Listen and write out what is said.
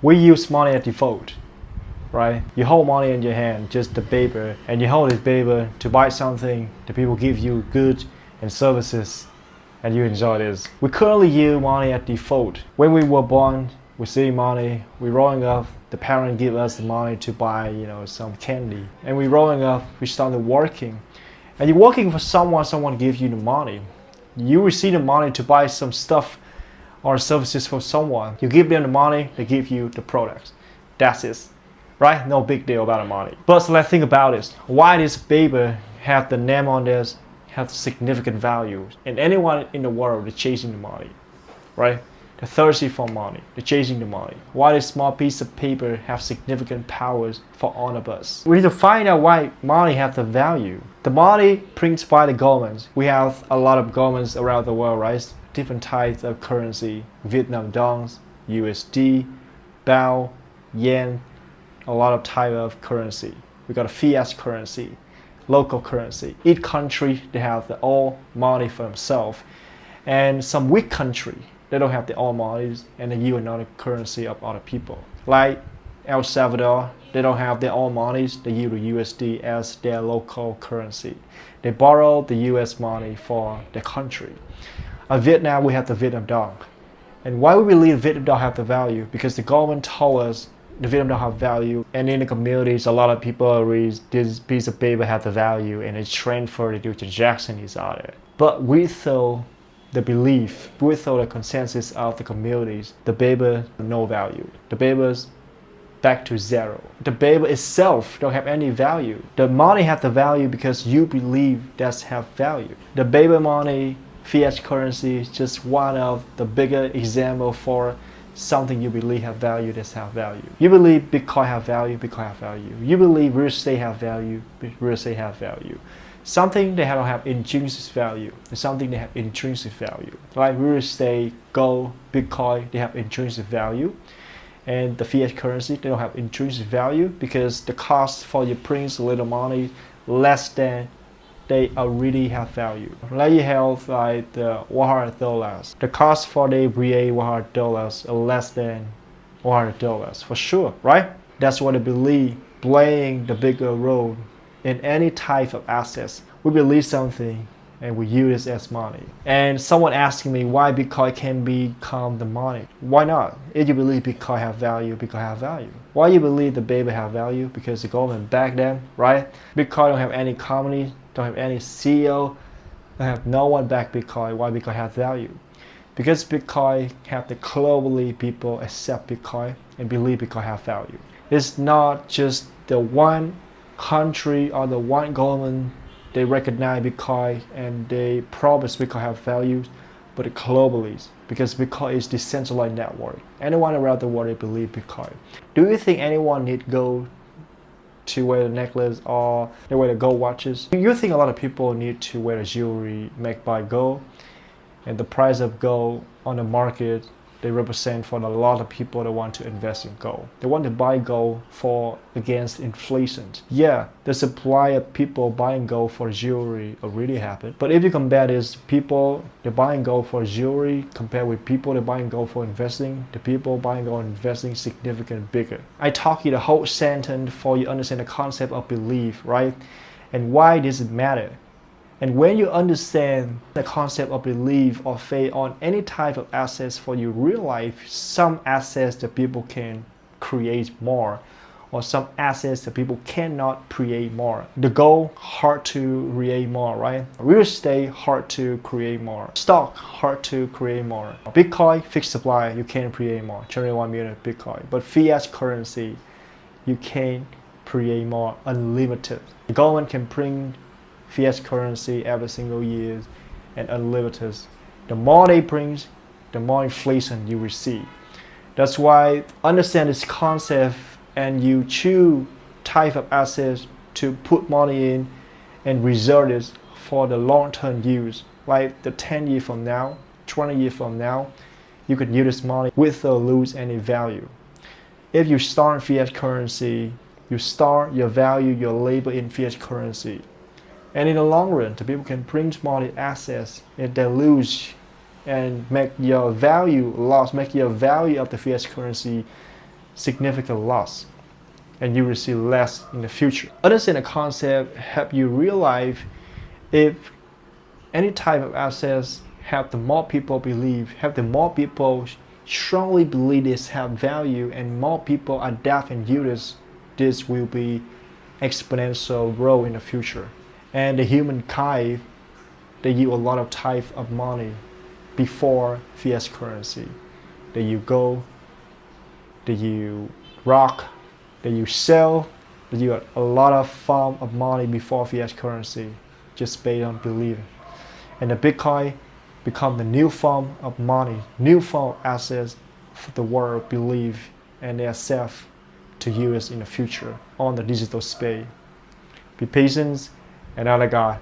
We use money at default, right? You hold money in your hand, just the paper, and you hold this paper to buy something. The people give you goods and services, and you enjoy this. We currently use money at default. When we were born, we see money. We growing up, the parent give us the money to buy, some candy. And we growing up, we started working. And you're working for someone, someone gives you the money. You receive the money to buy some stuff or services for someone. You give them the money, they give you the products. That's it, right? No big deal about the money. But let's think about this. Why this paper have the name on this, have significant value? And anyone in the world is chasing the money, right? They're thirsty for money, they're chasing the money. Why this small piece of paper have significant powers for all of us? We need to find out why money have the value. The money printed by the governments. We have a lot of governments around the world, right? Different types of currency, Vietnam dongs, USD, bao, yen, a lot of type of currency. We got a fiat currency, local currency. Each country, they have their own money for themselves. And some weak country, they don't have their own monies and they use another currency of other people. Like El Salvador, they don't have their own monies, they use the USD as their local currency. They borrow the US money for their country. In Vietnam, we have the Vietnam dong. And why we believe Vietnam dong have the value? Because the government told us the Vietnam dong have value, and in the communities, a lot of people read this piece of paper have the value and it's transferred to do transaction is out there. But we thought the belief, with all the consensus of the communities, the paper no value. The paper's back to zero. The paper itself don't have any value. The money have the value because you believe that's have value. The paper money, fiat currency is just one of the bigger example for something you believe have value that's have value. You believe Bitcoin have value, Bitcoin have value. You believe real estate have value, real estate have value. Something they don't have intrinsic value, and something they have intrinsic value. Like real estate, gold, Bitcoin, they have intrinsic value. And the fiat currency, they don't have intrinsic value because the cost for you print a little money less than they already have value. Like you have like the $100. The cost for the create $100 are less than $100 for sure, right? That's what I believe playing the bigger role in any type of assets. We believe something and we use it as money. And someone asking me why Bitcoin can become the money. Why not? If you believe Bitcoin have value, Bitcoin have value. Why you believe the paper have value? Because the government back them, right? Bitcoin don't have any company, don't have any CEO, don't have no one back Bitcoin. Why Bitcoin have value? Because Bitcoin have the globally people accept Bitcoin and believe Bitcoin have value. It's not just the one country or the one government they recognize Bitcoin and they promise Bitcoin have values, but globally, because Bitcoin is decentralized network. Anyone around the world they believe Bitcoin. Do you think anyone need gold to wear a necklace or they wear the gold watches? Do you think a lot of people need to wear a jewelry made by gold? And the price of gold on the market, they represent for a lot of people that want to invest in gold. They want to buy gold for against inflation. Yeah, the supply of people buying gold for jewelry already happened. But if you compare this, people they're buying gold for jewelry compared with people that buying gold for investing, the people buying gold and investing significantly bigger. I talk you the whole sentence for you understand the concept of belief, right? And why does it matter? And when you understand the concept of belief or faith on any type of assets for your real life, some assets that people can create more, or some assets that people cannot create more. The gold, hard to create more, right? Real estate, hard to create more. Stock, hard to create more. Bitcoin, fixed supply, you can create more. 21 million Bitcoin. But fiat currency, you can create more, unlimited. The government can print fiat currency every single year and unlimited. The more they print, the more inflation you receive. That's why understand this concept and you choose type of assets to put money in and reserve it for the long-term use. Like the 10 years from now, 20 years from now, you could use this money without lose any value. If you start fiat currency, you start your value, your labor in fiat currency. And in the long run, the people can print money assets and they lose and make your value loss, make your value of the fiat currency significant loss, and you will see less in the future. Understand the concept help you realize if any type of assets have the more people believe, have the more people strongly believe this have value, and more people adapt and use this will be exponential growth in the future. And the humankind, they use a lot of type of money before fiat currency. They use gold, they use rock, they use sell, they use a lot of form of money before fiat currency, just based on belief. And the Bitcoin become the new form of money, new form of assets for the world believe and they are safe to use in the future on the digital space. Be patient and honor God.